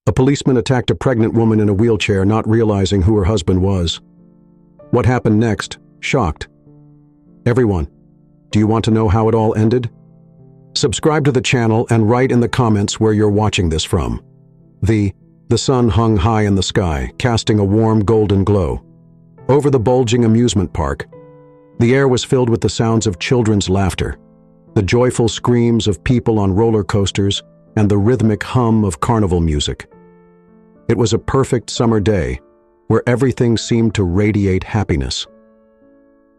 A policeman attacked a pregnant woman in a wheelchair, not realizing who her husband was. What happened next? Shocked. Everyone, do you want to know how it all ended? Subscribe to the channel and write in the comments where you're watching this from. The sun hung high in the sky, casting a warm golden glow. Over the bulging amusement park, the air was filled with the sounds of children's laughter, the joyful screams of people on roller coasters, and the rhythmic hum of carnival music. It was a perfect summer day, where everything seemed to radiate happiness.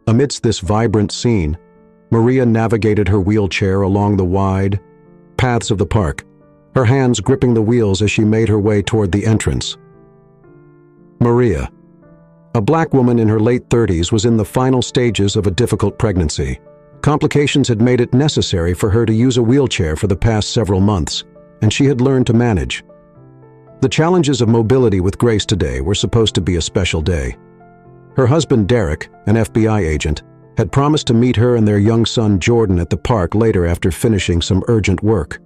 Amidst this vibrant scene, Maria navigated her wheelchair along the wide paths of the park, her hands gripping the wheels as she made her way toward the entrance. Maria, a black woman in her late 30s, was in the final stages of a difficult pregnancy. Complications had made it necessary for her to use a wheelchair for the past several months, and she had learned to manage. The challenges of mobility with Grace today were supposed to be a special day. Her husband Derek, an FBI agent, had promised to meet her and their young son Jordan at the park later after finishing some urgent work.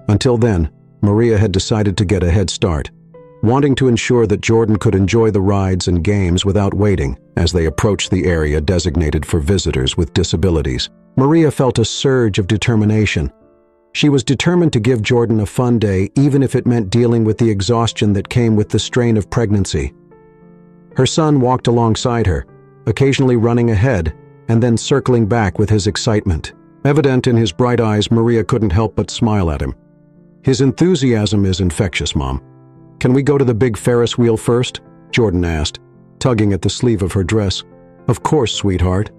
Until then, Maria had decided to get a head start, wanting to ensure that Jordan could enjoy the rides and games without waiting as they approached the area designated for visitors with disabilities. Maria felt a surge of determination. She was determined to give Jordan a fun day, even if it meant dealing with the exhaustion that came with the strain of pregnancy. Her son walked alongside her, occasionally running ahead and then circling back with his excitement. Evident in his bright eyes, Maria couldn't help but smile at him. His enthusiasm is infectious, Mom. Can we go to the big Ferris wheel first? Jordan asked, tugging at the sleeve of her dress. Of course, sweetheart,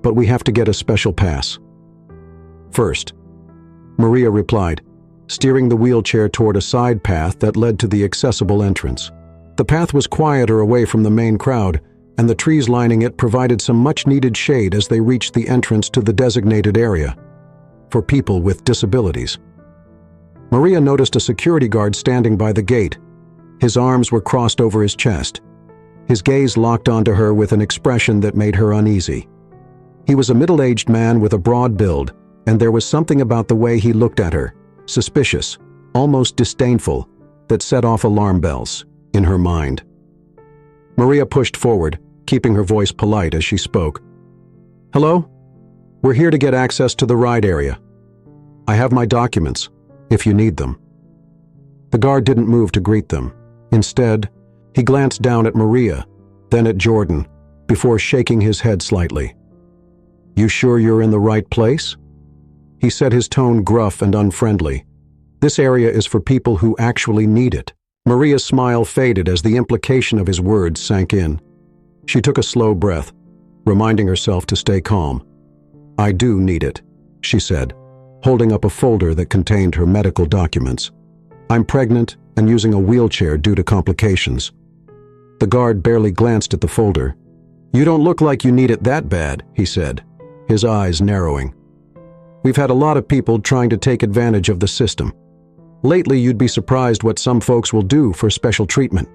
but we have to get a special pass. First, Maria replied, steering the wheelchair toward a side path that led to the accessible entrance. The path was quieter away from the main crowd, and the trees lining it provided some much-needed shade as they reached the entrance to the designated area for people with disabilities. Maria noticed a security guard standing by the gate. His arms were crossed over his chest. His gaze locked onto her with an expression that made her uneasy. He was a middle-aged man with a broad build, and there was something about the way he looked at her, suspicious, almost disdainful, that set off alarm bells in her mind. Maria pushed forward, keeping her voice polite as she spoke. Hello? We're here to get access to the ride area. I have my documents, if you need them. The guard didn't move to greet them. Instead, he glanced down at Maria, then at Jordan, before shaking his head slightly. You sure you're in the right place? He said, his tone gruff and unfriendly. This area is for people who actually need it. Maria's smile faded as the implication of his words sank in. She took a slow breath, reminding herself to stay calm. I do need it, she said, holding up a folder that contained her medical documents. I'm pregnant and using a wheelchair due to complications. The guard barely glanced at the folder. You don't look like you need it that bad, he said, his eyes narrowing. We've had a lot of people trying to take advantage of the system. Lately, you'd be surprised what some folks will do for special treatment.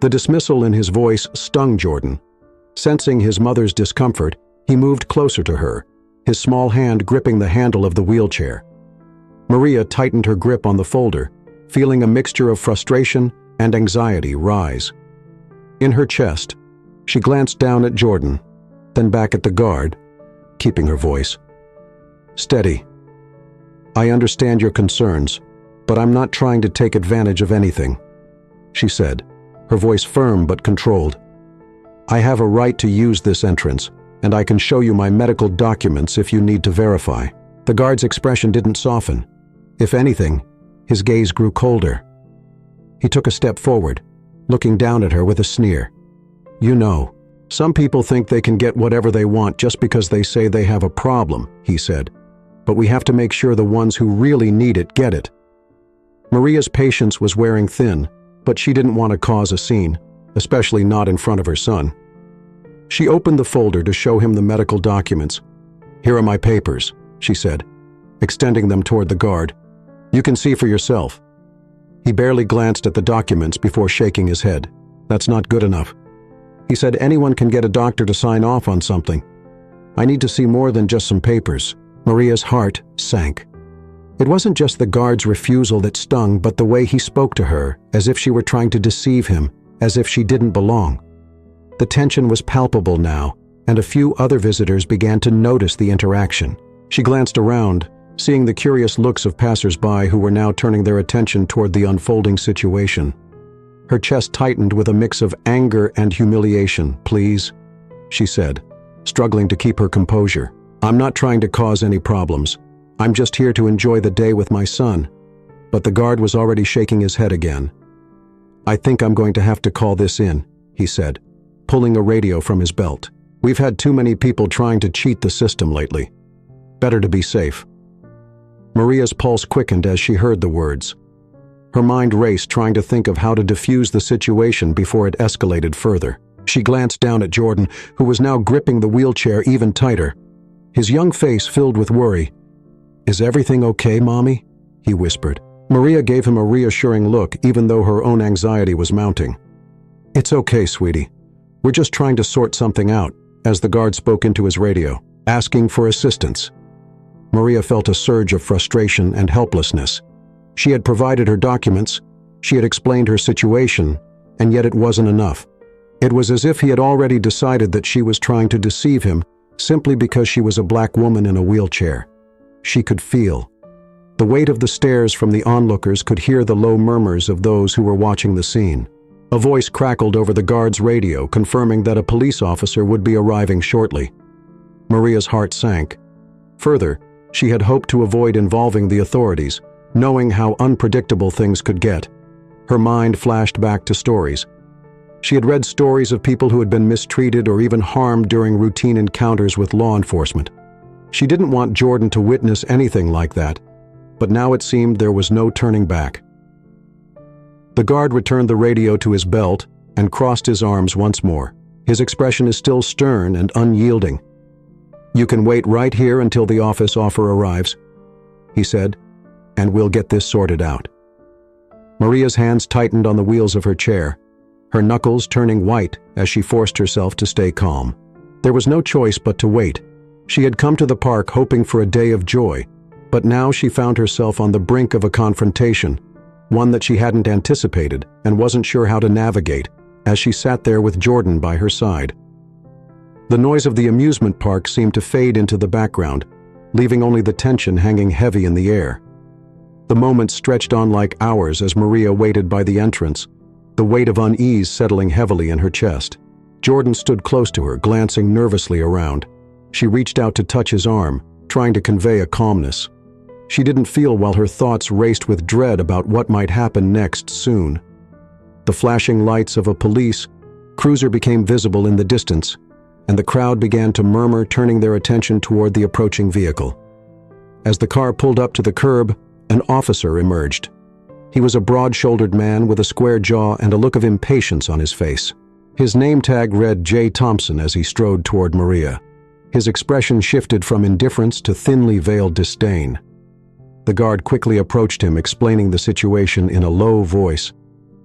The dismissal in his voice stung Jordan. Sensing his mother's discomfort, he moved closer to her, his small hand gripping the handle of the wheelchair. Maria tightened her grip on the folder, feeling a mixture of frustration and anxiety rise. In her chest, she glanced down at Jordan, then back at the guard, keeping her voice steady. I understand your concerns, but I'm not trying to take advantage of anything, she said, her voice firm but controlled. I have a right to use this entrance, and I can show you my medical documents if you need to verify. The guard's expression didn't soften. If anything, his gaze grew colder. He took a step forward, looking down at her with a sneer. You know, some people think they can get whatever they want just because they say they have a problem, he said. But we have to make sure the ones who really need it get it. Maria's patience was wearing thin, but she didn't want to cause a scene, especially not in front of her son. She opened the folder to show him the medical documents. Here are my papers, she said, extending them toward the guard. You can see for yourself. He barely glanced at the documents before shaking his head. That's not good enough. He said anyone can get a doctor to sign off on something. I need to see more than just some papers. Maria's heart sank. It wasn't just the guard's refusal that stung, but the way he spoke to her, as if she were trying to deceive him, as if she didn't belong. The tension was palpable now, and a few other visitors began to notice the interaction. She glanced around, seeing the curious looks of passers-by who were now turning their attention toward the unfolding situation. Her chest tightened with a mix of anger and humiliation. "Please," she said, struggling to keep her composure. "I'm not trying to cause any problems. I'm just here to enjoy the day with my son." But the guard was already shaking his head again. "I think I'm going to have to call this in," he said, pulling a radio from his belt. "We've had too many people trying to cheat the system lately. Better to be safe." Maria's pulse quickened as she heard the words. Her mind raced, trying to think of how to defuse the situation before it escalated further. She glanced down at Jordan, who was now gripping the wheelchair even tighter, his young face filled with worry. "Is everything okay, Mommy?" he whispered. Maria gave him a reassuring look, even though her own anxiety was mounting. "It's okay, sweetie. We're just trying to sort something out," as the guard spoke into his radio, asking for assistance. Maria felt a surge of frustration and helplessness. She had provided her documents, she had explained her situation, and yet it wasn't enough. It was as if he had already decided that she was trying to deceive him simply because she was a black woman in a wheelchair. She could feel the weight of the stares from the onlookers, could hear the low murmurs of those who were watching the scene. A voice crackled over the guard's radio, confirming that a police officer would be arriving shortly. Maria's heart sank. Further, she had hoped to avoid involving the authorities, knowing how unpredictable things could get. Her mind flashed back to stories. She had read stories of people who had been mistreated or even harmed during routine encounters with law enforcement. She didn't want Jordan to witness anything like that, but now it seemed there was no turning back. The guard returned the radio to his belt and crossed his arms once more. His expression is still stern and unyielding. "You can wait right here until the office offer arrives," he said, "and we'll get this sorted out." Maria's hands tightened on the wheels of her chair, her knuckles turning white as she forced herself to stay calm. There was no choice but to wait. She had come to the park hoping for a day of joy, but now she found herself on the brink of a confrontation, one that she hadn't anticipated and wasn't sure how to navigate, as she sat there with Jordan by her side. The noise of the amusement park seemed to fade into the background, leaving only the tension hanging heavy in the air. The moments stretched on like hours as Maria waited by the entrance, the weight of unease settling heavily in her chest. Jordan stood close to her, glancing nervously around. She reached out to touch his arm, trying to convey a calmness. She didn't feel while her thoughts raced with dread about what might happen next soon. The flashing lights of a police cruiser became visible in the distance, and the crowd began to murmur, turning their attention toward the approaching vehicle. As the car pulled up to the curb, an officer emerged. He was a broad-shouldered man with a square jaw and a look of impatience on his face. His name tag read J. Thompson as he strode toward Maria. His expression shifted from indifference to thinly veiled disdain. The guard quickly approached him, explaining the situation in a low voice.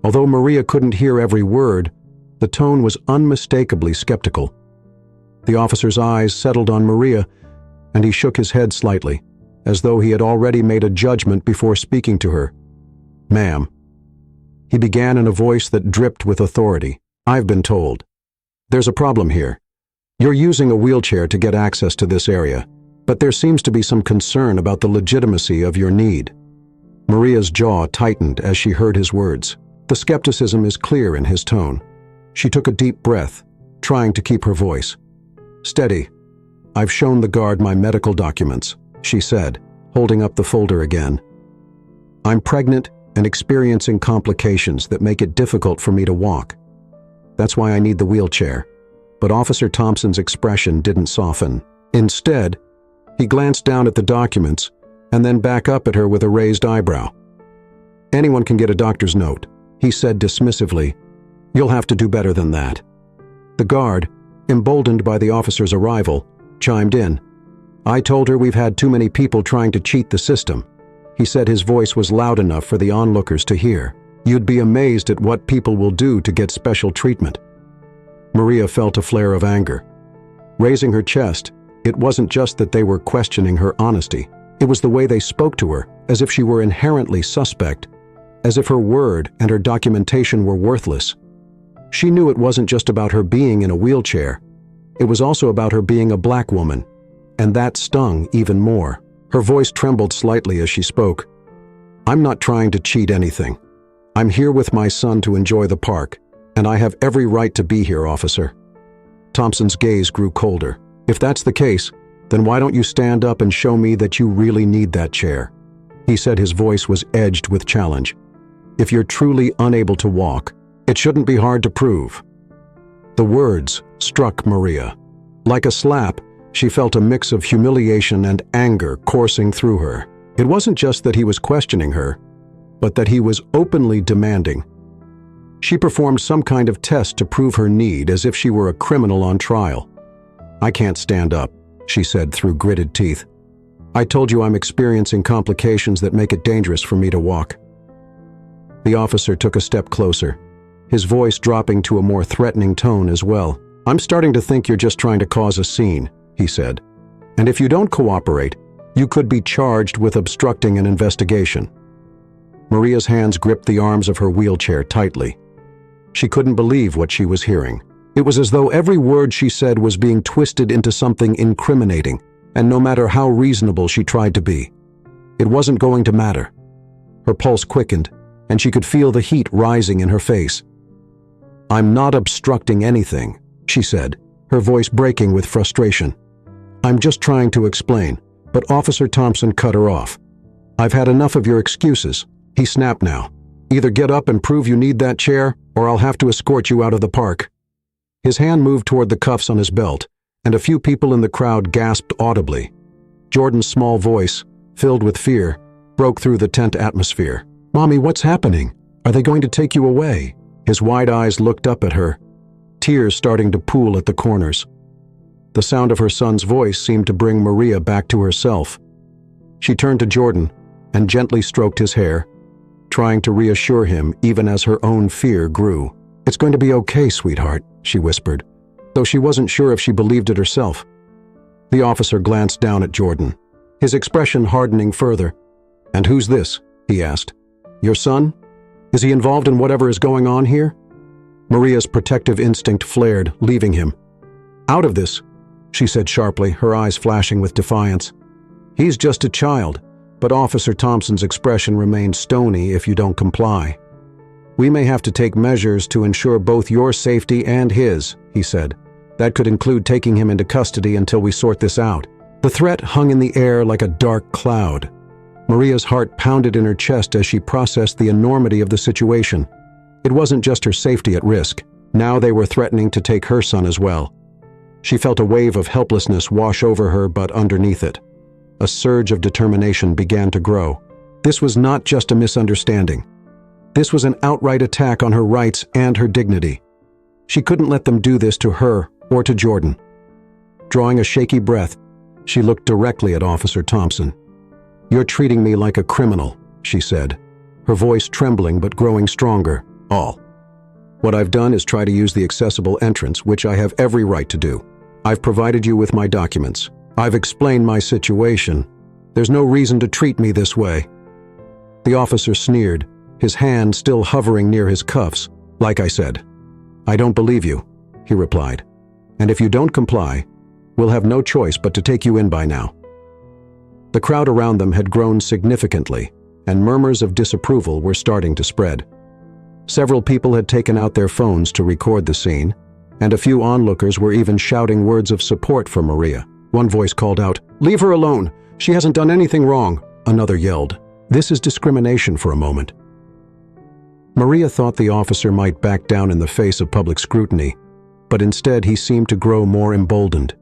Although Maria couldn't hear every word, the tone was unmistakably skeptical. The officer's eyes settled on Maria, and he shook his head slightly, as though he had already made a judgment before speaking to her. "Ma'am," he began in a voice that dripped with authority, "I've been told. There's a problem here. You're using a wheelchair to get access to this area, but there seems to be some concern about the legitimacy of your need." Maria's jaw tightened as she heard his words. The skepticism is clear in his tone. She took a deep breath, trying to keep her voice steady. "I've shown the guard my medical documents," she said, holding up the folder again. "I'm pregnant and experiencing complications that make it difficult for me to walk. That's why I need the wheelchair." But Officer Thompson's expression didn't soften. Instead, he glanced down at the documents and then back up at her with a raised eyebrow. "Anyone can get a doctor's note," he said dismissively. "You'll have to do better than that." The guard, emboldened by the officer's arrival, chimed in. "I told her we've had too many people trying to cheat the system." He said his voice was loud enough for the onlookers to hear. "You'd be amazed at what people will do to get special treatment." Maria felt a flare of anger. Raising her chest, it wasn't just that they were questioning her honesty. It was the way they spoke to her, as if she were inherently suspect, as if her word and her documentation were worthless. She knew it wasn't just about her being in a wheelchair. It was also about her being a black woman, and that stung even more. Her voice trembled slightly as she spoke. "I'm not trying to cheat anything. I'm here with my son to enjoy the park, and I have every right to be here, officer." Thompson's gaze grew colder. "If that's the case, then why don't you stand up and show me that you really need that chair?" He said, his voice was edged with challenge. "If you're truly unable to walk, it shouldn't be hard to prove." The words struck Maria. Like a slap, she felt a mix of humiliation and anger coursing through her. It wasn't just that he was questioning her, but that he was openly demanding. She performed some kind of test to prove her need, as if she were a criminal on trial. "I can't stand up," she said through gritted teeth. "I told you I'm experiencing complications that make it dangerous for me to walk." The officer took a step closer, his voice dropping to a more threatening tone as well. "I'm starting to think you're just trying to cause a scene," he said. "And if you don't cooperate, you could be charged with obstructing an investigation." Maria's hands gripped the arms of her wheelchair tightly. She couldn't believe what she was hearing. It was as though every word she said was being twisted into something incriminating, and no matter how reasonable she tried to be, it wasn't going to matter. Her pulse quickened, and she could feel the heat rising in her face. "I'm not obstructing anything," she said, her voice breaking with frustration. "I'm just trying to explain," but Officer Thompson cut her off. "I've had enough of your excuses," he snapped now. "Either get up and prove you need that chair, or I'll have to escort you out of the park." His hand moved toward the cuffs on his belt, and a few people in the crowd gasped audibly. Jordan's small voice, filled with fear, broke through the tent atmosphere. "Mommy, what's happening? Are they going to take you away?" His wide eyes looked up at her, tears starting to pool at the corners. The sound of her son's voice seemed to bring Maria back to herself. She turned to Jordan and gently stroked his hair, trying to reassure him even as her own fear grew. "It's going to be okay, sweetheart," she whispered, though she wasn't sure if she believed it herself. The officer glanced down at Jordan, his expression hardening further. "And who's this?" he asked. "Your son? Is he involved in whatever is going on here?" Maria's protective instinct flared, leaving him. "Out of this," she said sharply, her eyes flashing with defiance. "He's just a child," but Officer Thompson's expression remained stony. "If you don't comply, we may have to take measures to ensure both your safety and his," he said. "That could include taking him into custody until we sort this out." The threat hung in the air like a dark cloud. Maria's heart pounded in her chest as she processed the enormity of the situation. It wasn't just her safety at risk. Now they were threatening to take her son as well. She felt a wave of helplessness wash over her, but underneath it, a surge of determination began to grow. This was not just a misunderstanding. This was an outright attack on her rights and her dignity. She couldn't let them do this to her or to Jordan. Drawing a shaky breath, she looked directly at Officer Thompson. "You're treating me like a criminal," she said, her voice trembling but growing stronger. "All. What I've done is try to use the accessible entrance, which I have every right to do. I've provided you with my documents. I've explained my situation. There's no reason to treat me this way." The officer sneered, his hand still hovering near his cuffs. "Like I said, I don't believe you," he replied. "And if you don't comply, we'll have no choice but to take you in by now." The crowd around them had grown significantly, and murmurs of disapproval were starting to spread. Several people had taken out their phones to record the scene, and a few onlookers were even shouting words of support for Maria. One voice called out, "Leave her alone! She hasn't done anything wrong!" Another yelled, "This is discrimination for a moment." Maria thought the officer might back down in the face of public scrutiny, but instead he seemed to grow more emboldened.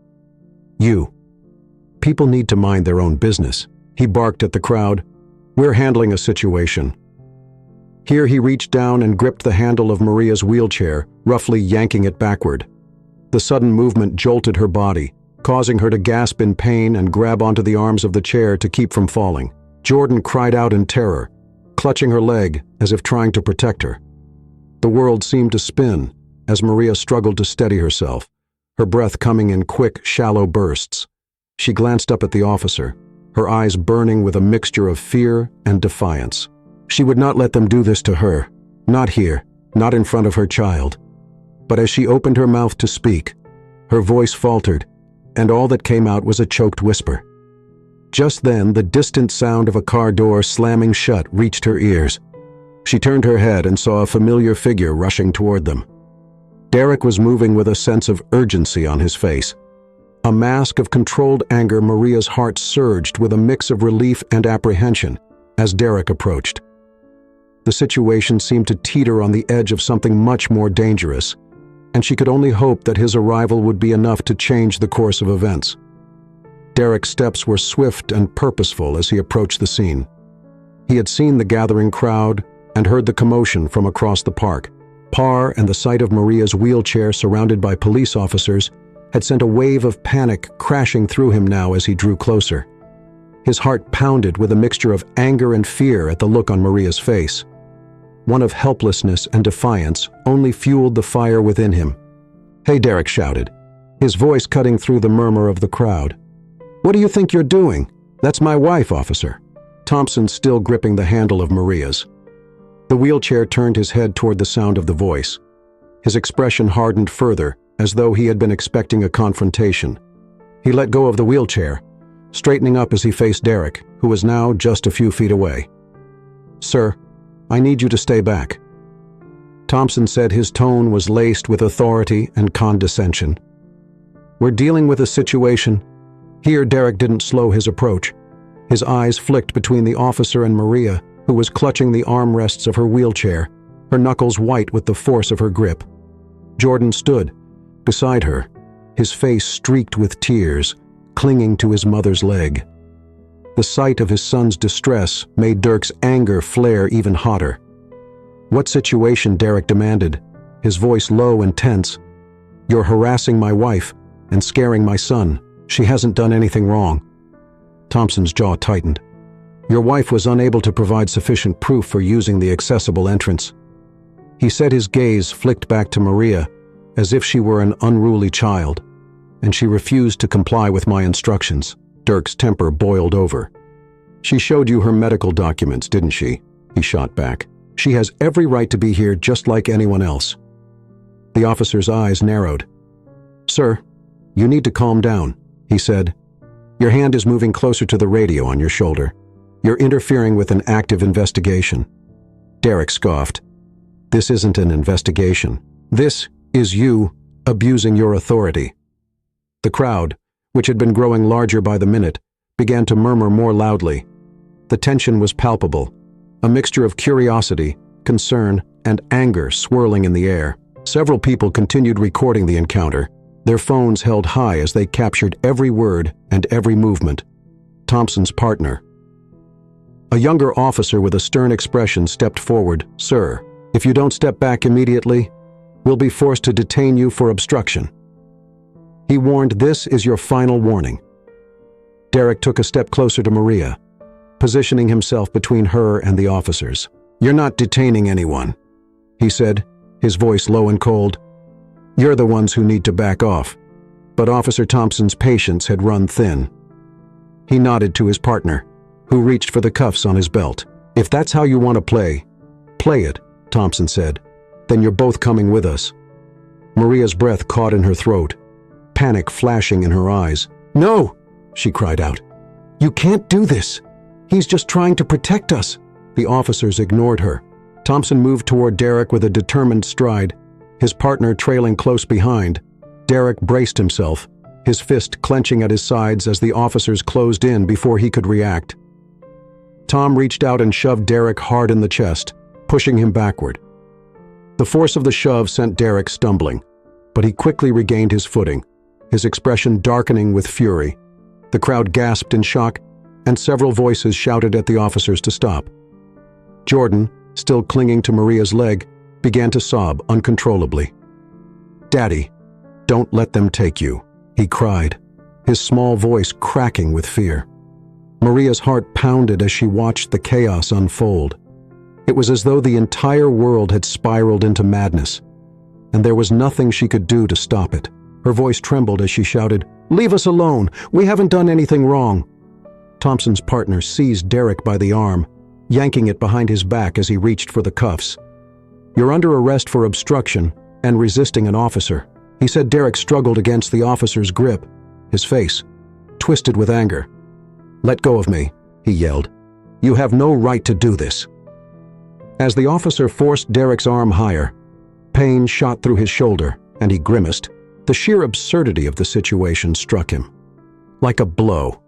People need to mind their own business," he barked at the crowd. "We're handling a situation." Here he reached down and gripped the handle of Maria's wheelchair, roughly yanking it backward. The sudden movement jolted her body, causing her to gasp in pain and grab onto the arms of the chair to keep from falling. Jordan cried out in terror, clutching her leg as if trying to protect her. The world seemed to spin as Maria struggled to steady herself, her breath coming in quick, shallow bursts. She glanced up at the officer, her eyes burning with a mixture of fear and defiance. She would not let them do this to her, not here, not in front of her child. But as she opened her mouth to speak, her voice faltered, and all that came out was a choked whisper. Just then, the distant sound of a car door slamming shut reached her ears. She turned her head and saw a familiar figure rushing toward them. Derek was moving with a sense of urgency on his face. A mask of controlled anger, Maria's heart surged with a mix of relief and apprehension as Derek approached. The situation seemed to teeter on the edge of something much more dangerous, and she could only hope that his arrival would be enough to change the course of events. Derek's steps were swift and purposeful as he approached the scene. He had seen the gathering crowd and heard the commotion from across the park. Parr and the sight of Maria's wheelchair surrounded by police officers had sent a wave of panic crashing through him now as he drew closer. His heart pounded with a mixture of anger and fear at the look on Maria's face. One of helplessness and defiance only fueled the fire within him. "Hey," Derek shouted, his voice cutting through the murmur of the crowd. "What do you think you're doing? That's my wife, officer." Thompson still gripping the handle of Maria's. The wheelchair turned his head toward the sound of the voice. His expression hardened further, as though he had been expecting a confrontation. He let go of the wheelchair, straightening up as he faced Derek, who was now just a few feet away. "Sir, I need you to stay back." Thompson said, his tone was laced with authority and condescension. "We're dealing with a situation." Here Derek didn't slow his approach. His eyes flicked between the officer and Maria, who was clutching the armrests of her wheelchair, her knuckles white with the force of her grip. Jordan stood beside her, his face streaked with tears, clinging to his mother's leg. The sight of his son's distress made Dirk's anger flare even hotter. "What situation?" Derek demanded, his voice low and tense. "You're harassing my wife and scaring my son. She hasn't done anything wrong." Thompson's jaw tightened. "Your wife was unable to provide sufficient proof for using the accessible entrance." He said, his gaze flicked back to Maria, as if she were an unruly child, "and she refused to comply with my instructions." Dirk's temper boiled over. "She showed you her medical documents, didn't she?" he shot back. "She has every right to be here just like anyone else." The officer's eyes narrowed. "Sir, you need to calm down," he said. "Your hand is moving closer to the radio on your shoulder. You're interfering with an active investigation." Derek scoffed. "This isn't an investigation. This is you abusing your authority." The crowd, which had been growing larger by the minute, began to murmur more loudly. The tension was palpable, a mixture of curiosity, concern, and anger swirling in the air. Several people continued recording the encounter, their phones held high as they captured every word and every movement. Thompson's partner. A younger officer with a stern expression stepped forward. "Sir, if you don't step back immediately, we'll be forced to detain you for obstruction." He warned, "This is your final warning." Derek took a step closer to Maria, positioning himself between her and the officers. "You're not detaining anyone," he said, his voice low and cold. "You're the ones who need to back off." But Officer Thompson's patience had run thin. He nodded to his partner, who reached for the cuffs on his belt. "If that's how you want to play it," Thompson said. "Then you're both coming with us." Maria's breath caught in her throat, panic flashing in her eyes. "No!" she cried out. "You can't do this. He's just trying to protect us." The officers ignored her. Thompson moved toward Derek with a determined stride, his partner trailing close behind. Derek braced himself, his fist clenching at his sides as the officers closed in before he could react. Tom reached out and shoved Derek hard in the chest, pushing him backward. The force of the shove sent Derek stumbling, but he quickly regained his footing, his expression darkening with fury. The crowd gasped in shock, and several voices shouted at the officers to stop. Jordan, still clinging to Maria's leg, began to sob uncontrollably. "Daddy, don't let them take you," he cried, his small voice cracking with fear. Maria's heart pounded as she watched the chaos unfold. It was as though the entire world had spiraled into madness, and there was nothing she could do to stop it. Her voice trembled as she shouted, "Leave us alone! We haven't done anything wrong!" Thompson's partner seized Derek by the arm, yanking it behind his back as he reached for the cuffs. "You're under arrest for obstruction and resisting an officer," he said. Derek struggled against the officer's grip, his face twisted with anger. "Let go of me," he yelled. "You have no right to do this." As the officer forced Derek's arm higher, pain shot through his shoulder, and he grimaced. The sheer absurdity of the situation struck him like a blow.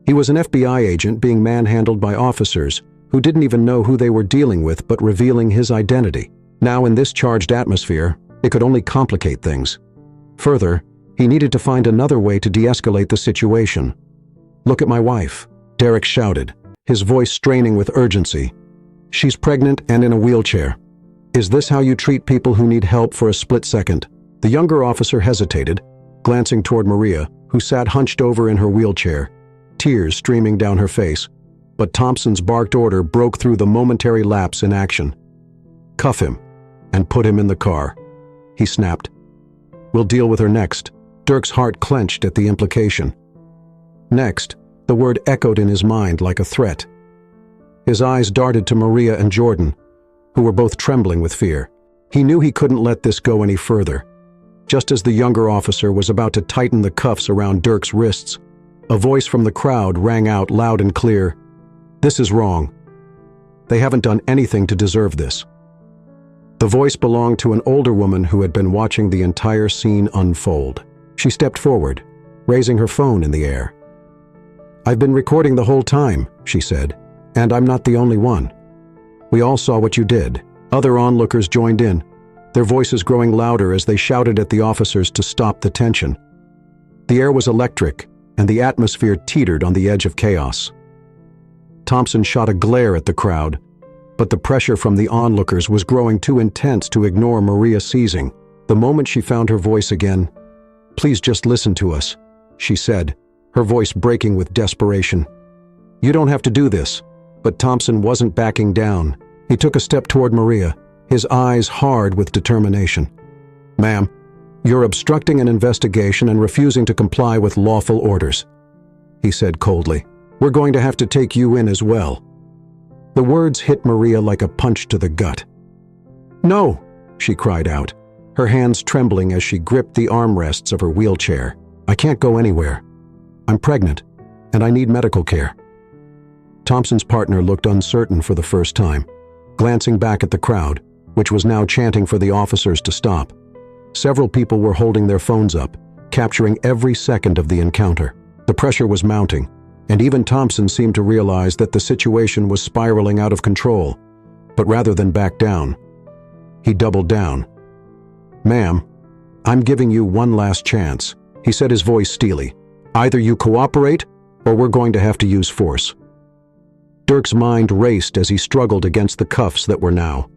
He was an FBI agent being manhandled by officers who didn't even know who they were dealing with, but revealing his identity. Now, in this charged atmosphere, it could only complicate things. Further, he needed to find another way to de-escalate the situation. "Look at my wife," Derek shouted, his voice straining with urgency. "She's pregnant and in a wheelchair. Is this how you treat people who need help for a split second?" The younger officer hesitated, glancing toward Maria, who sat hunched over in her wheelchair, tears streaming down her face. But Thompson's barked order broke through the momentary lapse in action. "Cuff him and put him in the car," he snapped. "We'll deal with her next." Dirk's heart clenched at the implication. Next, the word echoed in his mind like a threat. His eyes darted to Maria and Jordan, who were both trembling with fear. He knew he couldn't let this go any further. Just as the younger officer was about to tighten the cuffs around Dirk's wrists, a voice from the crowd rang out loud and clear, "This is wrong. They haven't done anything to deserve this." The voice belonged to an older woman who had been watching the entire scene unfold. She stepped forward, raising her phone in the air. "I've been recording the whole time," she said, "and I'm not the only one. We all saw what you did." Other onlookers joined in, their voices growing louder as they shouted at the officers to stop the tension. The air was electric, and the atmosphere teetered on the edge of chaos. Thompson shot a glare at the crowd, but the pressure from the onlookers was growing too intense to ignore Maria seizing. The moment she found her voice again, "Please just listen to us," she said, her voice breaking with desperation. "You don't have to do this." But Thompson wasn't backing down. He took a step toward Maria, his eyes hard with determination. "Ma'am, you're obstructing an investigation and refusing to comply with lawful orders," he said coldly. "We're going to have to take you in as well." The words hit Maria like a punch to the gut. "No!" she cried out, her hands trembling as she gripped the armrests of her wheelchair. "I can't go anywhere. I'm pregnant, and I need medical care." Thompson's partner looked uncertain for the first time, glancing back at the crowd, which was now chanting for the officers to stop. Several people were holding their phones up, capturing every second of the encounter. The pressure was mounting, and even Thompson seemed to realize that the situation was spiraling out of control. But rather than back down, he doubled down. "Ma'am, I'm giving you one last chance," he said, his voice steely. "Either you cooperate, or we're going to have to use force." Dirk's mind raced as he struggled against the cuffs that were now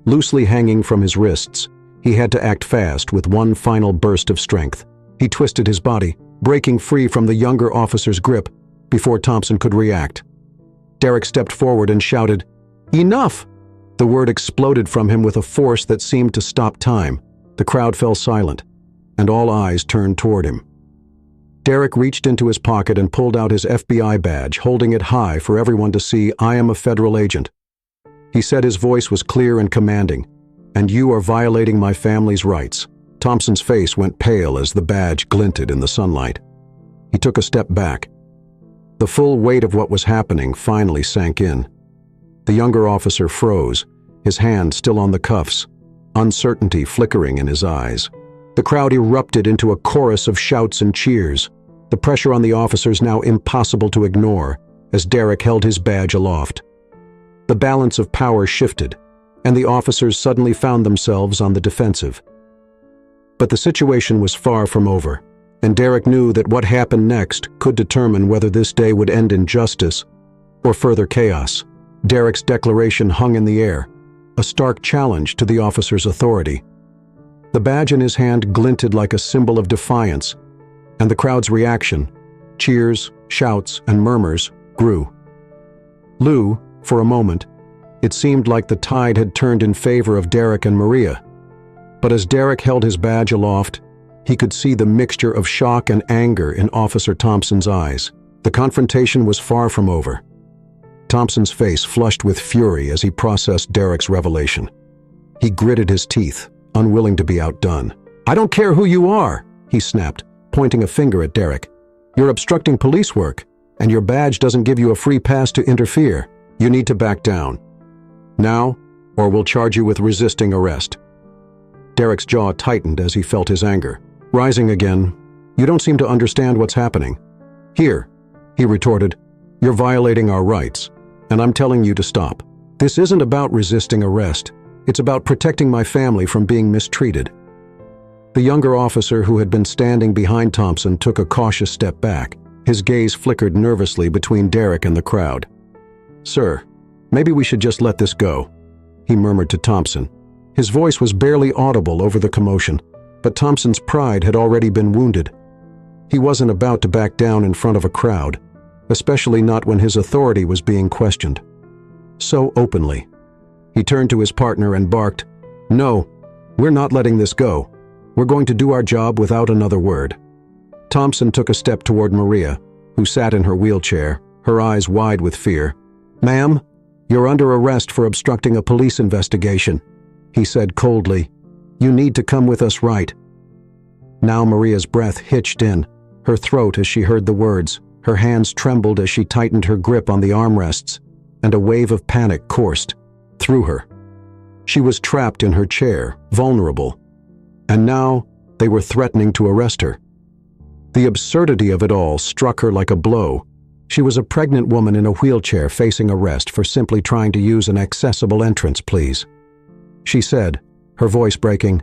loosely hanging from his wrists. He had to act fast with one final burst of strength. He twisted his body, breaking free from the younger officer's grip before Thompson could react. Derek stepped forward and shouted, "Enough!" The word exploded from him with a force that seemed to stop time. The crowd fell silent, and all eyes turned toward him. Derek reached into his pocket and pulled out his FBI badge, holding it high for everyone to see. "I am a federal agent." He said, his voice was clear and commanding, "and you are violating my family's rights." Thompson's face went pale as the badge glinted in the sunlight. He took a step back. The full weight of what was happening finally sank in. The younger officer froze, his hand still on the cuffs, uncertainty flickering in his eyes. The crowd erupted into a chorus of shouts and cheers, the pressure on the officers now impossible to ignore as Derek held his badge aloft. The balance of power shifted, and the officers suddenly found themselves on the defensive. But the situation was far from over, and Derek knew that what happened next could determine whether this day would end in justice or further chaos. Derek's declaration hung in the air, a stark challenge to the officer's authority. The badge in his hand glinted like a symbol of defiance, and the crowd's reaction, cheers, shouts, and murmurs, grew. Lou, for a moment, it seemed like the tide had turned in favor of Derek and Maria. But as Derek held his badge aloft, he could see the mixture of shock and anger in Officer Thompson's eyes. The confrontation was far from over. Thompson's face flushed with fury as he processed Derek's revelation. He gritted his teeth, unwilling to be outdone. "I don't care who you are," he snapped, pointing a finger at Derek. "You're obstructing police work, and your badge doesn't give you a free pass to interfere. You need to back down. Now, or we'll charge you with resisting arrest." Derek's jaw tightened as he felt his anger. Rising again, "You don't seem to understand what's happening." "Here," he retorted, "you're violating our rights, and I'm telling you to stop. This isn't about resisting arrest. It's about protecting my family from being mistreated." The younger officer who had been standing behind Thompson took a cautious step back. His gaze flickered nervously between Derek and the crowd. "Sir, maybe we should just let this go," he murmured to Thompson. His voice was barely audible over the commotion, but Thompson's pride had already been wounded. He wasn't about to back down in front of a crowd, especially not when his authority was being questioned so openly. He turned to his partner and barked, "No, we're not letting this go. We're going to do our job without another word." Thompson took a step toward Maria, who sat in her wheelchair, her eyes wide with fear. "Ma'am, you're under arrest for obstructing a police investigation," he said coldly. "You need to come with us right." Now Maria's breath hitched in, her throat as she heard the words. Her hands trembled as she tightened her grip on the armrests, and a wave of panic coursed through her. She was trapped in her chair, vulnerable, and now they were threatening to arrest her. The absurdity of it all struck her like a blow. She was a pregnant woman in a wheelchair facing arrest for simply trying to use an accessible entrance, please. She said, her voice breaking,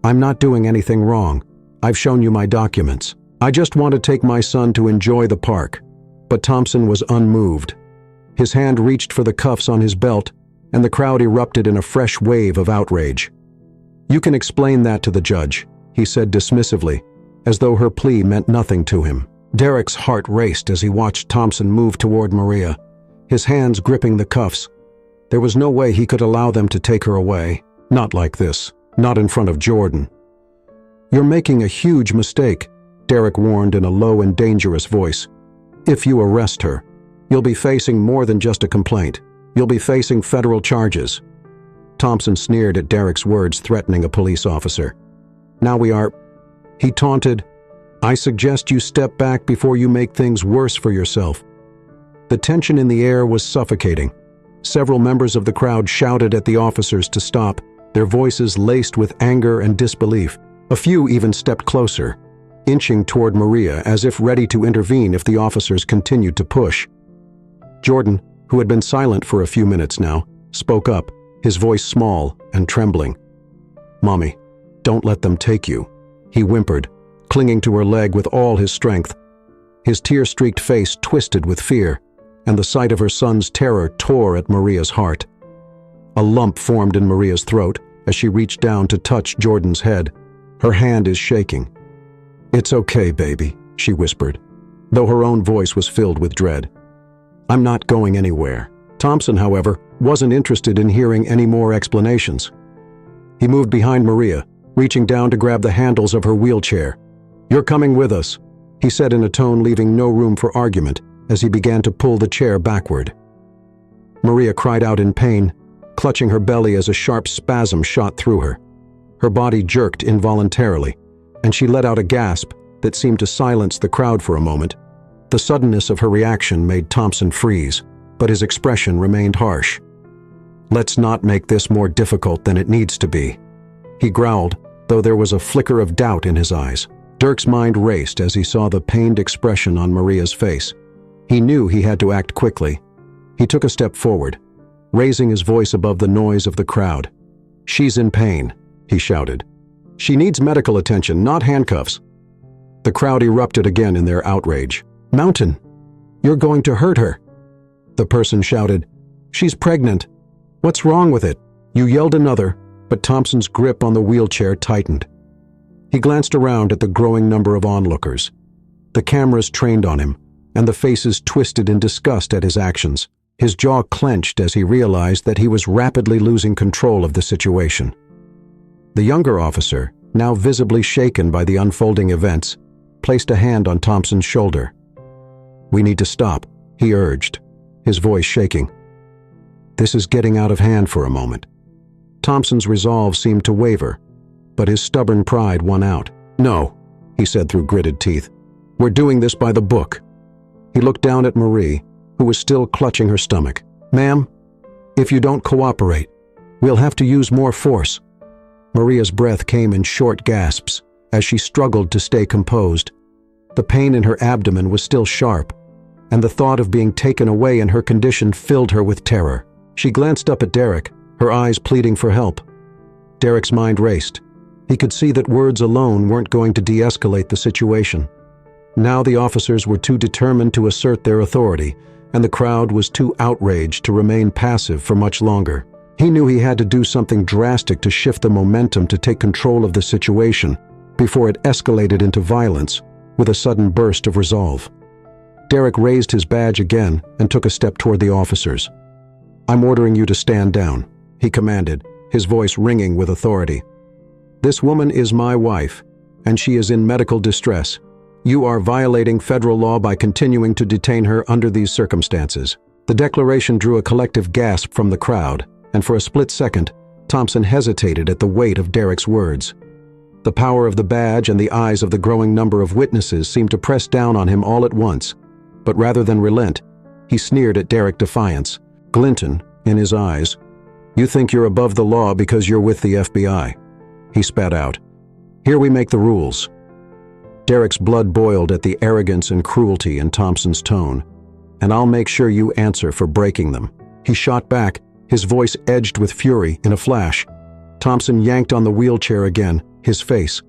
"I'm not doing anything wrong. I've shown you my documents. I just want to take my son to enjoy the park." But Thompson was unmoved. His hand reached for the cuffs on his belt, and the crowd erupted in a fresh wave of outrage. "You can explain that to the judge," he said dismissively, as though her plea meant nothing to him. Derek's heart raced as he watched Thompson move toward Maria, his hands gripping the cuffs. There was no way he could allow them to take her away. Not like this. Not in front of Jordan. "You're making a huge mistake," Derek warned in a low and dangerous voice. "If you arrest her, you'll be facing more than just a complaint. You'll be facing federal charges." Thompson sneered at Derek's words threatening a police officer. "Now we are," he taunted. "I suggest you step back before you make things worse for yourself." The tension in the air was suffocating. Several members of the crowd shouted at the officers to stop, their voices laced with anger and disbelief. A few even stepped closer, inching toward Maria as if ready to intervene if the officers continued to push. Jordan, who had been silent for a few minutes now, spoke up, his voice small and trembling. "Mommy, don't let them take you," he whimpered, clinging to her leg with all his strength. His tear-streaked face twisted with fear, and the sight of her son's terror tore at Maria's heart. A lump formed in Maria's throat as she reached down to touch Jordan's head. Her hand is shaking. "It's okay, baby," she whispered, though her own voice was filled with dread. "I'm not going anywhere." Thompson, however, wasn't interested in hearing any more explanations. He moved behind Maria, reaching down to grab the handles of her wheelchair. "You're coming with us," he said in a tone leaving no room for argument as he began to pull the chair backward. Maria cried out in pain, clutching her belly as a sharp spasm shot through her. Her body jerked involuntarily, and she let out a gasp that seemed to silence the crowd for a moment. The suddenness of her reaction made Thompson freeze, but his expression remained harsh. "Let's not make this more difficult than it needs to be," he growled, though there was a flicker of doubt in his eyes. Dirk's mind raced as he saw the pained expression on Maria's face. He knew he had to act quickly. He took a step forward, raising his voice above the noise of the crowd. "She's in pain," he shouted. "She needs medical attention, not handcuffs." The crowd erupted again in their outrage. "Mountain, you're going to hurt her," the person shouted. "She's pregnant. What's wrong with it?" You yelled another, but Thompson's grip on the wheelchair tightened. He glanced around at the growing number of onlookers. The cameras trained on him, and the faces twisted in disgust at his actions. His jaw clenched as he realized that he was rapidly losing control of the situation. The younger officer, now visibly shaken by the unfolding events, placed a hand on Thompson's shoulder. "We need to stop," he urged, his voice shaking. "This is getting out of hand for a moment." Thompson's resolve seemed to waver, but his stubborn pride won out. "No," he said through gritted teeth. "We're doing this by the book." He looked down at Marie, who was still clutching her stomach. "Ma'am, if you don't cooperate, we'll have to use more force." Maria's breath came in short gasps as she struggled to stay composed. The pain in her abdomen was still sharp, and the thought of being taken away in her condition filled her with terror. She glanced up at Derek, her eyes pleading for help. Derek's mind raced. He could see that words alone weren't going to de-escalate the situation. Now the officers were too determined to assert their authority, and the crowd was too outraged to remain passive for much longer. He knew he had to do something drastic to shift the momentum to take control of the situation before it escalated into violence with a sudden burst of resolve. Derek raised his badge again and took a step toward the officers. "I'm ordering you to stand down," he commanded, his voice ringing with authority. "This woman is my wife, and she is in medical distress. You are violating federal law by continuing to detain her under these circumstances." The declaration drew a collective gasp from the crowd, and for a split second, Thompson hesitated at the weight of Derek's words. The power of the badge and the eyes of the growing number of witnesses seemed to press down on him all at once, but rather than relent, he sneered at Derek defiance, glint in his eyes. "You think you're above the law because you're with the FBI," he spat out. "Here we make the rules." Derek's blood boiled at the arrogance and cruelty in Thompson's tone. "And I'll make sure you answer for breaking them." He shot back, his voice edged with fury in a flash. Thompson yanked on the wheelchair again, his face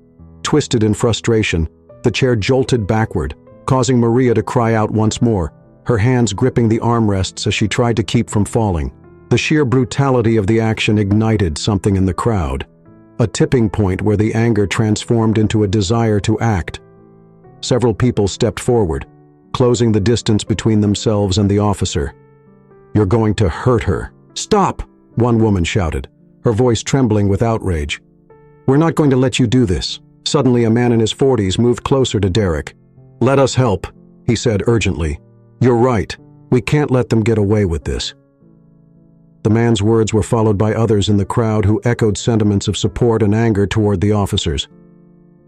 twisted in frustration. The chair jolted backward, causing Maria to cry out once more, her hands gripping the armrests as she tried to keep from falling. The sheer brutality of the action ignited something in the crowd, a tipping point where the anger transformed into a desire to act. Several people stepped forward, closing the distance between themselves and the officer. "You're going to hurt her." "Stop!" one woman shouted, her voice trembling with outrage. "We're not going to let you do this." Suddenly, a man in his 40s moved closer to Derek. "Let us help," he said urgently. "You're right. We can't let them get away with this." The man's words were followed by others in the crowd who echoed sentiments of support and anger toward the officers.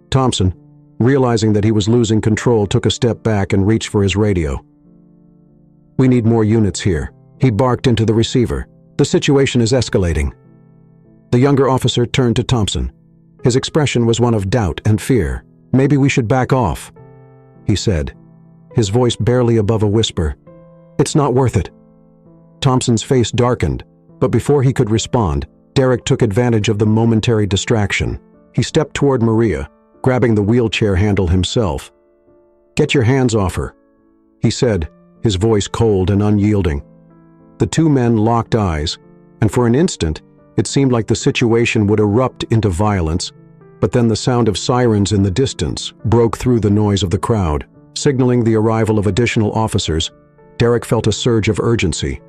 Thompson, realizing that he was losing control, took a step back and reached for his radio. "We need more units here," he barked into the receiver. "The situation is escalating." The younger officer turned to Thompson. His expression was one of doubt and fear. "Maybe we should back off," he said, his voice barely above a whisper. "It's not worth it." Thompson's face darkened, but before he could respond, Derek took advantage of the momentary distraction. He stepped toward Maria, grabbing the wheelchair handle himself. "Get your hands off her," he said, his voice cold and unyielding. The two men locked eyes, and for an instant, it seemed like the situation would erupt into violence, but then the sound of sirens in the distance broke through the noise of the crowd, signaling the arrival of additional officers. Derek felt a surge of urgency.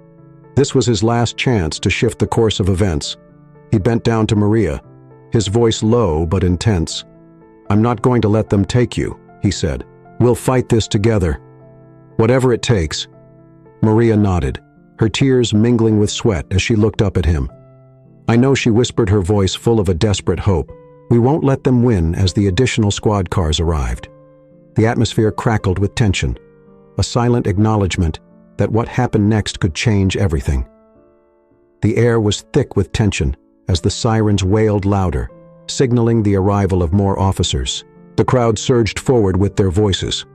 This was his last chance to shift the course of events. He bent down to Maria, his voice low but intense. "I'm not going to let them take you," he said. "We'll fight this together. Whatever it takes." Maria nodded, her tears mingling with sweat as she looked up at him. "I know," she whispered, her voice full of a desperate hope. "We won't let them win." As the additional squad cars arrived, the atmosphere crackled with tension, a silent acknowledgement that what happened next could change everything. The air was thick with tension as the sirens wailed louder, signaling the arrival of more officers. The crowd surged forward with their voices.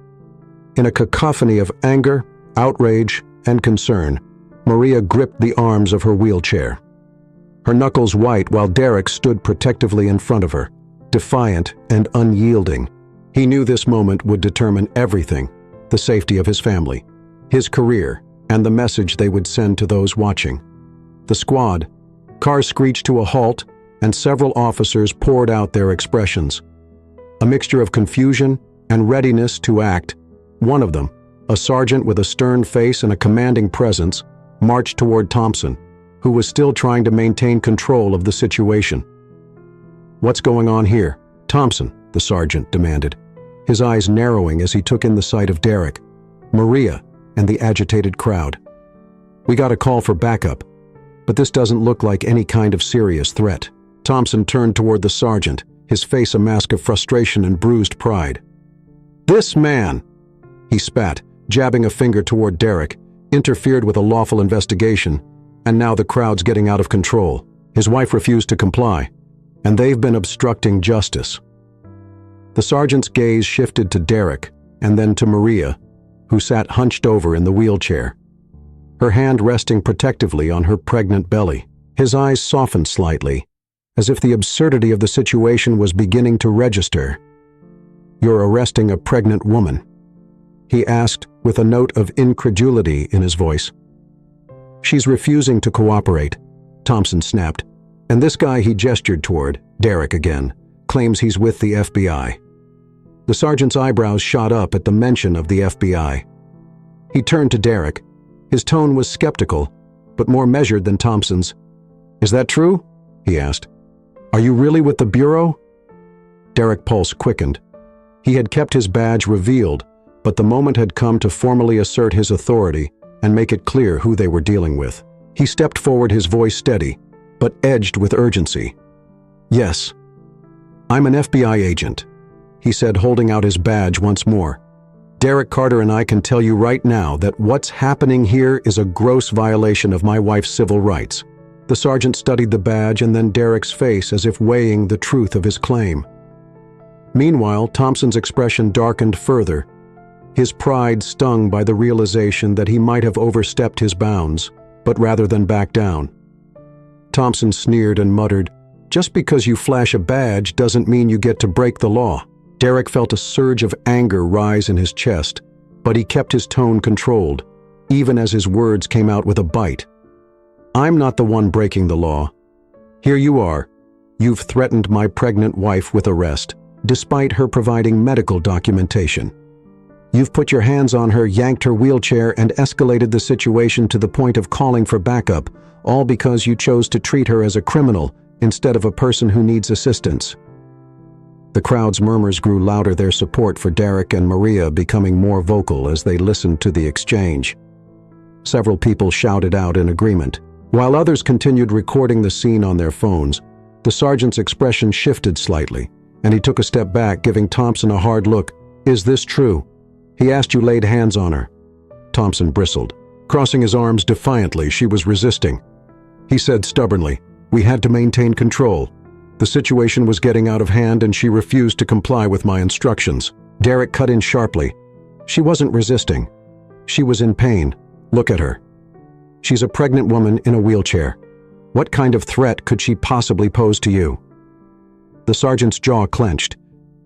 In a cacophony of anger, outrage, and concern, Maria gripped the arms of her wheelchair, her knuckles white while Derek stood protectively in front of her, defiant and unyielding. He knew this moment would determine everything: the safety of his family, his career, and the message they would send to those watching. The squad cars screeched to a halt, and several officers poured out their expressions. A mixture of confusion and readiness to act. One of them, a sergeant with a stern face and a commanding presence, marched toward Thompson, who was still trying to maintain control of the situation. "What's going on here, Thompson?" the sergeant demanded, his eyes narrowing as he took in the sight of Derek. Maria, and the agitated crowd. "We got a call for backup, but this doesn't look like any kind of serious threat." Thompson turned toward the sergeant, his face a mask of frustration and bruised pride. "This man," he spat, jabbing a finger toward Derek, "interfered with a lawful investigation, and now the crowd's getting out of control. His wife refused to comply, and they've been obstructing justice." The sergeant's gaze shifted to Derek, and then to Maria, who sat hunched over in the wheelchair, her hand resting protectively on her pregnant belly. His eyes softened slightly, as if the absurdity of the situation was beginning to register. "You're arresting a pregnant woman?" he asked with a note of incredulity in his voice. "She's refusing to cooperate," Thompson snapped. "And this guy," he gestured toward, Derek again, "claims he's with the FBI." The sergeant's eyebrows shot up at the mention of the FBI. He turned to Derek. His tone was skeptical, but more measured than Thompson's. "Is that true?" he asked. "Are you really with the Bureau?" Derek's pulse quickened. He had kept his badge revealed, but the moment had come to formally assert his authority and make it clear who they were dealing with. He stepped forward, his voice steady, but edged with urgency. "Yes, I'm an FBI agent," he said, holding out his badge once more. "Derek Carter and I can tell you right now that what's happening here is a gross violation of my wife's civil rights." The sergeant studied the badge and then Derek's face as if weighing the truth of his claim. Meanwhile, Thompson's expression darkened further, his pride stung by the realization that he might have overstepped his bounds, but rather than back down. Thompson sneered and muttered, "Just because you flash a badge doesn't mean you get to break the law." Derek felt a surge of anger rise in his chest, but he kept his tone controlled, even as his words came out with a bite. "I'm not the one breaking the law. Here you are. You've threatened my pregnant wife with arrest, despite her providing medical documentation. You've put your hands on her, yanked her wheelchair, and escalated the situation to the point of calling for backup, all because you chose to treat her as a criminal instead of a person who needs assistance." The crowd's murmurs grew louder, their support for Derek and Maria becoming more vocal as they listened to the exchange. Several people shouted out in agreement. While others continued recording the scene on their phones, the sergeant's expression shifted slightly, and he took a step back, giving Thompson a hard look. "Is this true? He asked you laid hands on her." Thompson bristled. Crossing his arms defiantly, she was resisting. He said stubbornly, "We had to maintain control. The situation was getting out of hand and she refused to comply with my instructions." Derek cut in sharply. "She wasn't resisting. She was in pain. Look at her. She's a pregnant woman in a wheelchair. What kind of threat could she possibly pose to you?" The sergeant's jaw clenched,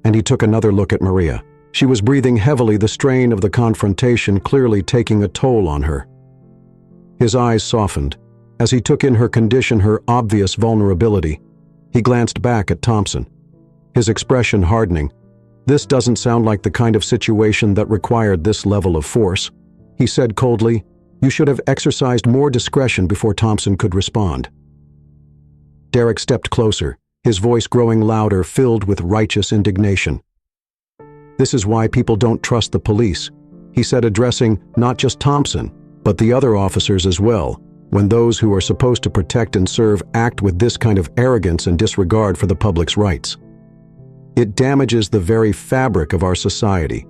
and he took another look at Maria. She was breathing heavily, the strain of the confrontation clearly taking a toll on her. His eyes softened as he took in her condition, her obvious vulnerability. He glanced back at Thompson, his expression hardening. "This doesn't sound like the kind of situation that required this level of force," he said coldly. "You should have exercised more discretion." Before Thompson could respond, Derek stepped closer, his voice growing louder, filled with righteous indignation. "This is why people don't trust the police," he said, addressing not just Thompson, but the other officers as well, when those who are supposed to protect and serve act with this kind of arrogance and disregard for the public's rights. "It damages the very fabric of our society."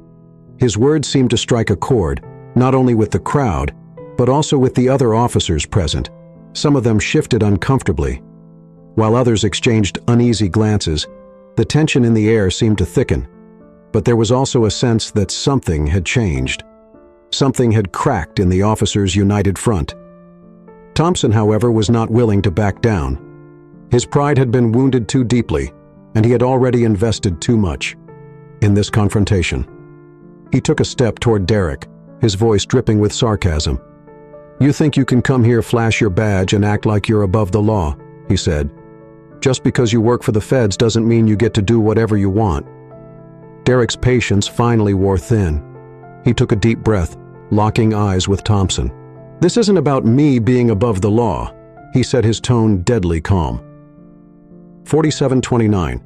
His words seemed to strike a chord, not only with the crowd, but also with the other officers present. Some of them shifted uncomfortably, while others exchanged uneasy glances. The tension in the air seemed to thicken, but there was also a sense that something had changed. Something had cracked in the officers' united front. Thompson, however, was not willing to back down. His pride had been wounded too deeply, and he had already invested too much in this confrontation. He took a step toward Derek, his voice dripping with sarcasm. "You think you can come here, flash your badge, and act like you're above the law," he said. "Just because you work for the feds doesn't mean you get to do whatever you want." Derek's patience finally wore thin. He took a deep breath, locking eyes with Thompson. "This isn't about me being above the law," he said, his tone deadly calm. 4729.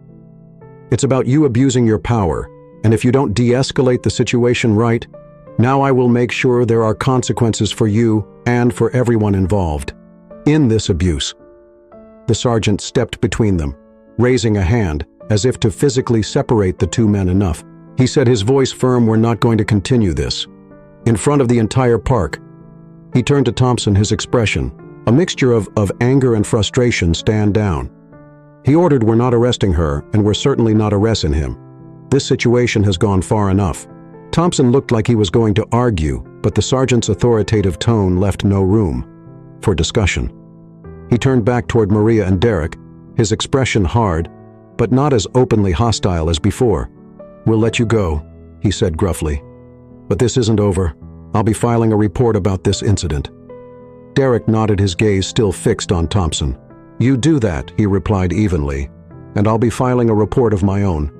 "It's about you abusing your power, and if you don't de-escalate the situation right, Now I will make sure there are consequences for you and for everyone involved in this abuse." The sergeant stepped between them, raising a hand as if to physically separate the two men enough. He said, his voice firm, "We're not going to continue this." In front of the entire park. He turned to Thompson, his expression, a mixture of anger and frustration, "Stand down." He ordered, "We're not arresting her, and we're certainly not arresting him. This situation has gone far enough." Thompson looked like he was going to argue, but the sergeant's authoritative tone left no room for discussion. He turned back toward Maria and Derek, his expression hard, but not as openly hostile as before. "We'll let you go," he said gruffly. "But this isn't over. I'll be filing a report about this incident." Derek nodded, his gaze still fixed on Thompson. "You do that," he replied evenly, "and I'll be filing a report of my own.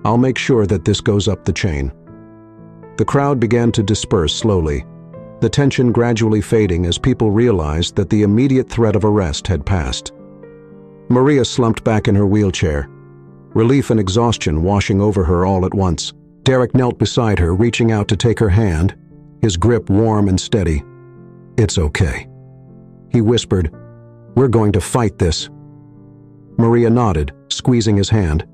I'll make sure that this goes up the chain." The crowd began to disperse slowly, the tension gradually fading as people realized that the immediate threat of arrest had passed. Maria slumped back in her wheelchair, relief and exhaustion washing over her all at once. Derek knelt beside her, reaching out to take her hand, his grip warm and steady. "It's okay," he whispered. "We're going to fight this." Maria nodded, squeezing his hand.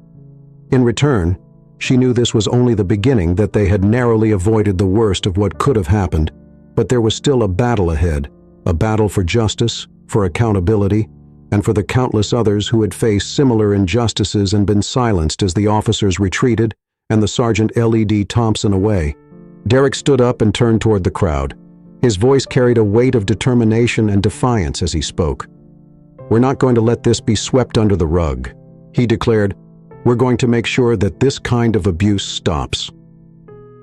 In return, she knew this was only the beginning, that they had narrowly avoided the worst of what could have happened, but there was still a battle ahead, a battle for justice, for accountability, and for the countless others who had faced similar injustices and been silenced as the officers retreated and the sergeant led Thompson away. Derek stood up and turned toward the crowd. His voice carried a weight of determination and defiance as he spoke. "We're not going to let this be swept under the rug," he declared. "We're going to make sure that this kind of abuse stops."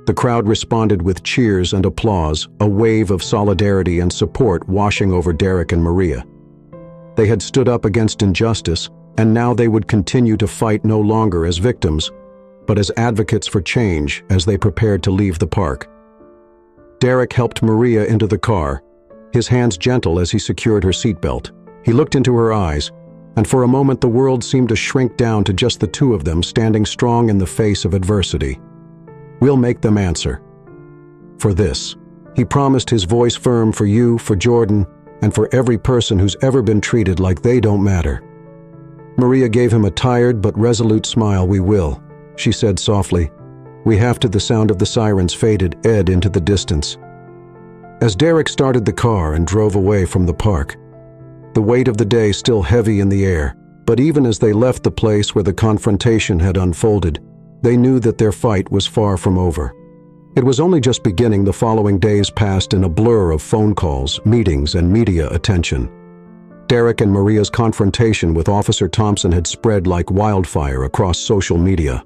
The crowd responded with cheers and applause, a wave of solidarity and support washing over Derek and Maria. They had stood up against injustice, and now they would continue to fight no longer as victims, but as advocates for change as they prepared to leave the park. Derek helped Maria into the car, his hands gentle as he secured her seatbelt. He looked into her eyes, and for a moment the world seemed to shrink down to just the two of them standing strong in the face of adversity. "We'll make them answer for this," he promised, his voice firm, "for you, for Jordan, and for every person who's ever been treated like they don't matter." Maria gave him a tired but resolute smile. "We will," she said softly. "We have to." The sound of the sirens faded into the distance. As Derek started the car and drove away from the park, the weight of the day still heavy in the air, but even as they left the place where the confrontation had unfolded, they knew that their fight was far from over. It was only just beginning. The following days passed in a blur of phone calls, meetings, and media attention. Derek and Maria's confrontation with Officer Thompson had spread like wildfire across social media.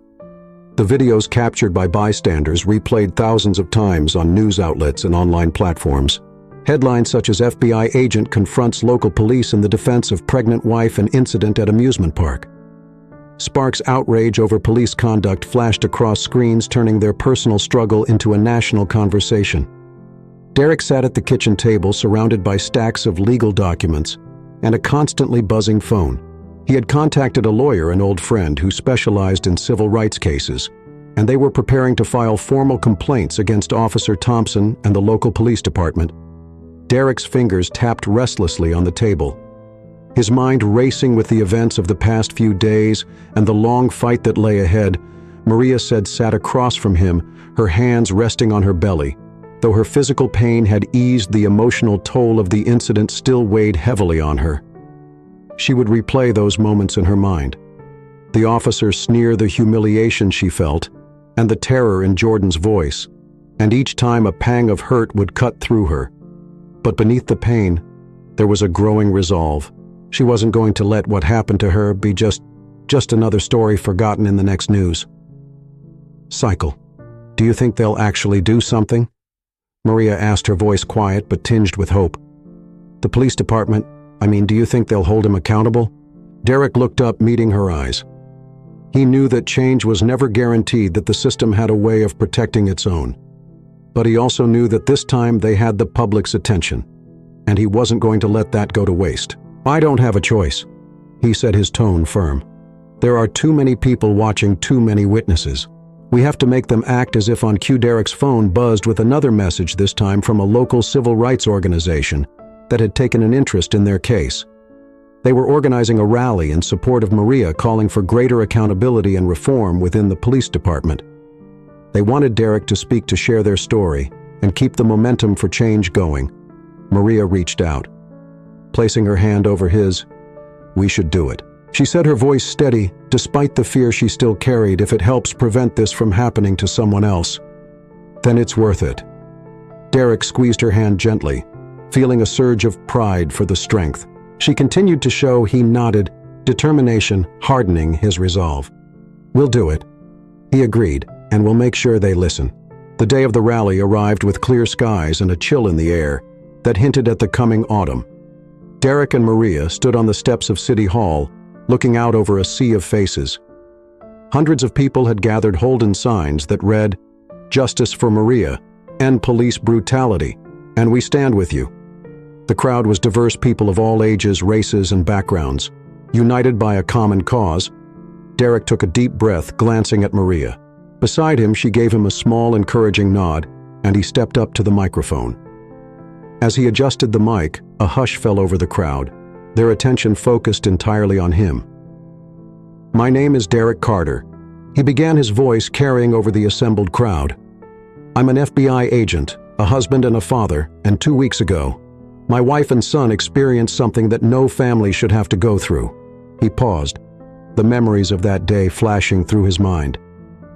The videos captured by bystanders replayed thousands of times on news outlets and online platforms. Headlines such as "FBI agent confronts local police in the defense of pregnant wife and incident at amusement park." Sparks outrage over police conduct flashed across screens, turning their personal struggle into a national conversation. Derek sat at the kitchen table surrounded by stacks of legal documents and a constantly buzzing phone. He had contacted a lawyer, an old friend who specialized in civil rights cases, and they were preparing to file formal complaints against Officer Thompson and the local police department. Derek's fingers tapped restlessly on the table, his mind racing with the events of the past few days and the long fight that lay ahead. Maria sat across from him, her hands resting on her belly. Though her physical pain had eased, the emotional toll of the incident still weighed heavily on her. She would replay those moments in her mind. The officer's sneer, the humiliation she felt, and the terror in Jordan's voice, and each time a pang of hurt would cut through her. But beneath the pain, there was a growing resolve. She wasn't going to let what happened to her be just another story forgotten in the next news cycle. "Do you think they'll actually do something?" Maria asked, her voice quiet but tinged with hope. "The police department, do you think they'll hold him accountable?" Derek looked up, meeting her eyes. He knew that change was never guaranteed, that the system had a way of protecting its own. But he also knew that this time they had the public's attention, and he wasn't going to let that go to waste. "I don't have a choice," he said, his tone firm. "There are too many people watching, too many witnesses. We have to make them act as if on cue. Derek's phone buzzed with another message, this time from a local civil rights organization that had taken an interest in their case. They were organizing a rally in support of Maria, calling for greater accountability and reform within the police department. They wanted Derek to speak to share their story and keep the momentum for change going. Maria reached out, placing her hand over his. "We should do it," she said, her voice steady, despite the fear she still carried. "If it helps prevent this from happening to someone else, then it's worth it." Derek squeezed her hand gently, feeling a surge of pride for the strength. She continued to show. He nodded, determination hardening his resolve. "We'll do it," he agreed, "and we'll make sure they listen." The day of the rally arrived with clear skies and a chill in the air that hinted at the coming autumn. Derek and Maria stood on the steps of City Hall, looking out over a sea of faces. Hundreds of people had gathered, holding signs that read, "Justice for Maria, End Police Brutality, and We Stand With You." The crowd was diverse, people of all ages, races, and backgrounds, united by a common cause. Derek took a deep breath, glancing at Maria. Beside him, she gave him a small, encouraging nod, and he stepped up to the microphone. As he adjusted the mic, a hush fell over the crowd, their attention focused entirely on him. "My name is Derek Carter," he began, his voice carrying over the assembled crowd. "I'm an FBI agent, a husband and a father, and 2 weeks ago, my wife and son experienced something that no family should have to go through." He paused, the memories of that day flashing through his mind.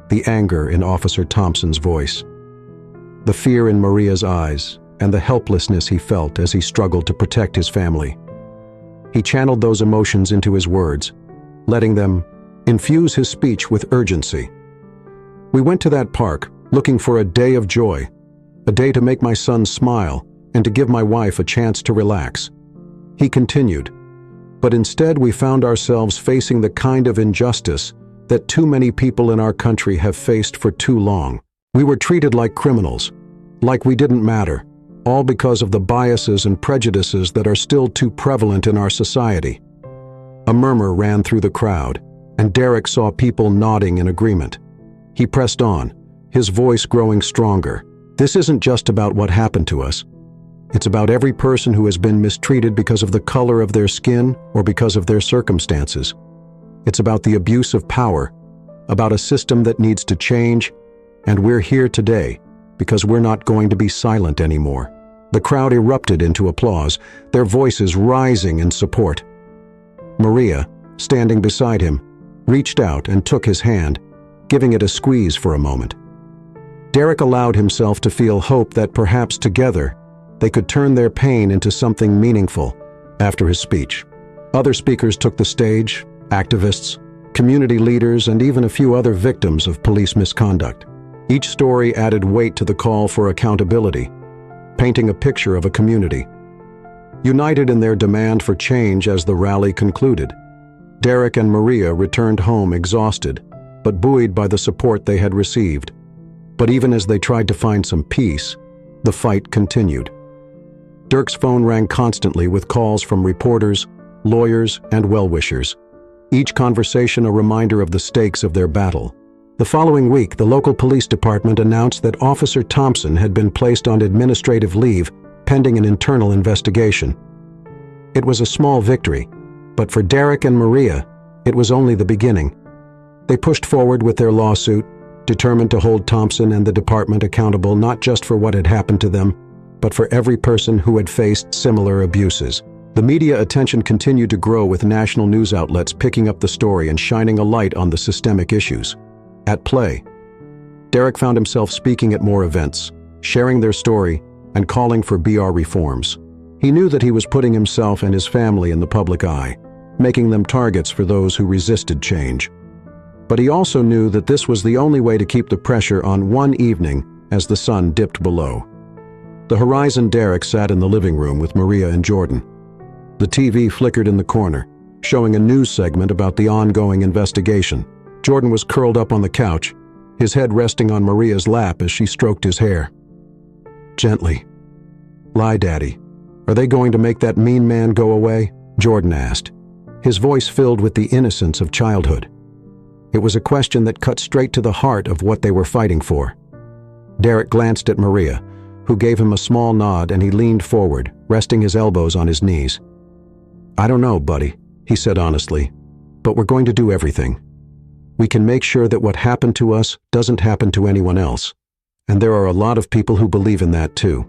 The anger in Officer Thompson's voice, the fear in Maria's eyes, and the helplessness he felt as he struggled to protect his family. He channeled those emotions into his words, letting them infuse his speech with urgency. "We went to that park, looking for a day of joy, a day to make my son smile and to give my wife a chance to relax." He continued, "But instead we found ourselves facing the kind of injustice that too many people in our country have faced for too long. We were treated like criminals, like we didn't matter, all because of the biases and prejudices that are still too prevalent in our society." A murmur ran through the crowd, and Derek saw people nodding in agreement. He pressed on, his voice growing stronger. "This isn't just about what happened to us. It's about every person who has been mistreated because of the color of their skin or because of their circumstances. It's about the abuse of power, about a system that needs to change, and we're here today because we're not going to be silent anymore." The crowd erupted into applause, their voices rising in support. Maria, standing beside him, reached out and took his hand, giving it a squeeze for a moment. Derek allowed himself to feel hope that perhaps together they could turn their pain into something meaningful. After his speech, other speakers took the stage, activists, community leaders, and even a few other victims of police misconduct. Each story added weight to the call for accountability, painting a picture of a community united in their demand for change. As the rally concluded, Derek and Maria returned home exhausted, but buoyed by the support they had received. But even as they tried to find some peace, the fight continued. Derek's phone rang constantly with calls from reporters, lawyers, and well-wishers, each conversation a reminder of the stakes of their battle. The following week, the local police department announced that Officer Thompson had been placed on administrative leave pending an internal investigation. It was a small victory, but for Derek and Maria, it was only the beginning. They pushed forward with their lawsuit, determined to hold Thompson and the department accountable not just for what had happened to them, but for every person who had faced similar abuses. The media attention continued to grow, with national news outlets picking up the story and shining a light on the systemic issues at play. Derek found himself speaking at more events, sharing their story, and calling for BR reforms. He knew that he was putting himself and his family in the public eye, making them targets for those who resisted change. But he also knew that this was the only way to keep the pressure on. One evening, as the sun dipped below the horizon, Derek sat in the living room with Maria and Jordan. The TV flickered in the corner, showing a news segment about the ongoing investigation. Jordan was curled up on the couch, his head resting on Maria's lap as she stroked his hair. "Gently. Lie, Daddy. Are they going to make that mean man go away?" Jordan asked, his voice filled with the innocence of childhood. It was a question that cut straight to the heart of what they were fighting for. Derek glanced at Maria, who gave him a small nod, and he leaned forward, resting his elbows on his knees. "I don't know, buddy," he said honestly, "but we're going to do everything. We can make sure that what happened to us doesn't happen to anyone else. And there are a lot of people who believe in that too."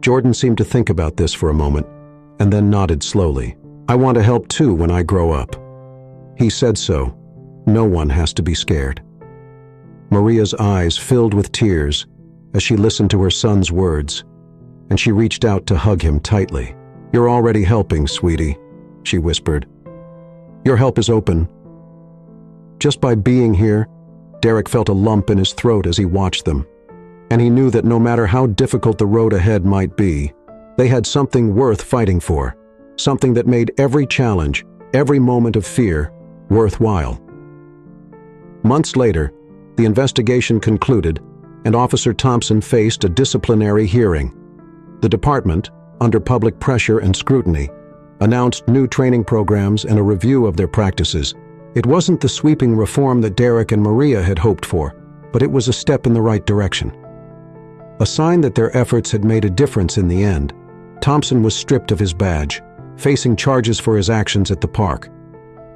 Jordan seemed to think about this for a moment, and then nodded slowly. "I want to help too when I grow up." He said so. No one has to be scared. Maria's eyes filled with tears as she listened to her son's words, and she reached out to hug him tightly. "You're already helping, sweetie," she whispered. "Your help is open." Just by being here, Derek felt a lump in his throat as he watched them, and he knew that no matter how difficult the road ahead might be, they had something worth fighting for, something that made every challenge, every moment of fear, worthwhile. Months later, the investigation concluded, and Officer Thompson faced a disciplinary hearing. The department, under public pressure and scrutiny, announced new training programs and a review of their practices. It wasn't the sweeping reform that Derek and Maria had hoped for, but it was a step in the right direction. A sign that their efforts had made a difference in the end, Thompson was stripped of his badge, facing charges for his actions at the park.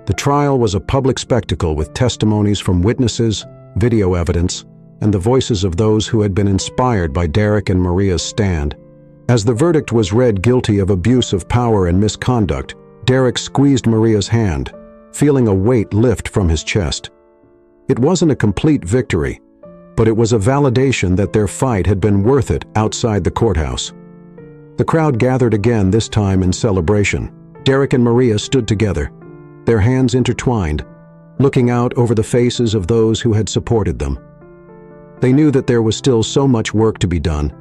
The trial was a public spectacle with testimonies from witnesses, video evidence, and the voices of those who had been inspired by Derek and Maria's stand. As the verdict was read guilty of abuse of power and misconduct, Derek squeezed Maria's hand, feeling a weight lift from his chest. It wasn't a complete victory, but it was a validation that their fight had been worth it outside the courthouse. The crowd gathered again, this time in celebration. Derek and Maria stood together, their hands intertwined, looking out over the faces of those who had supported them. They knew that there was still so much work to be done,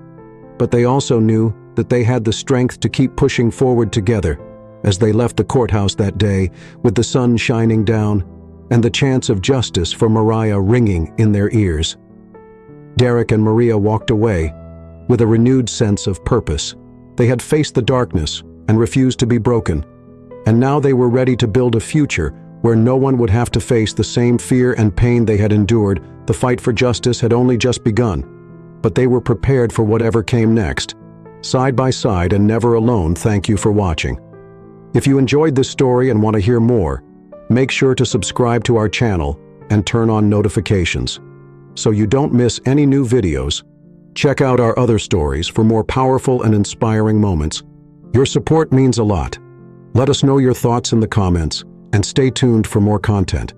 but they also knew that they had the strength to keep pushing forward together as they left the courthouse that day with the sun shining down and the chance of justice for Mariah ringing in their ears. Derek and Maria walked away with a renewed sense of purpose. They had faced the darkness and refused to be broken, and now they were ready to build a future where no one would have to face the same fear and pain they had endured. The fight for justice had only just begun, but they were prepared for whatever came next. Side by side and never alone. Thank you for watching. If you enjoyed this story and want to hear more, make sure to subscribe to our channel and turn on notifications so you don't miss any new videos. Check out our other stories for more powerful and inspiring moments. Your support means a lot. Let us know your thoughts in the comments and stay tuned for more content.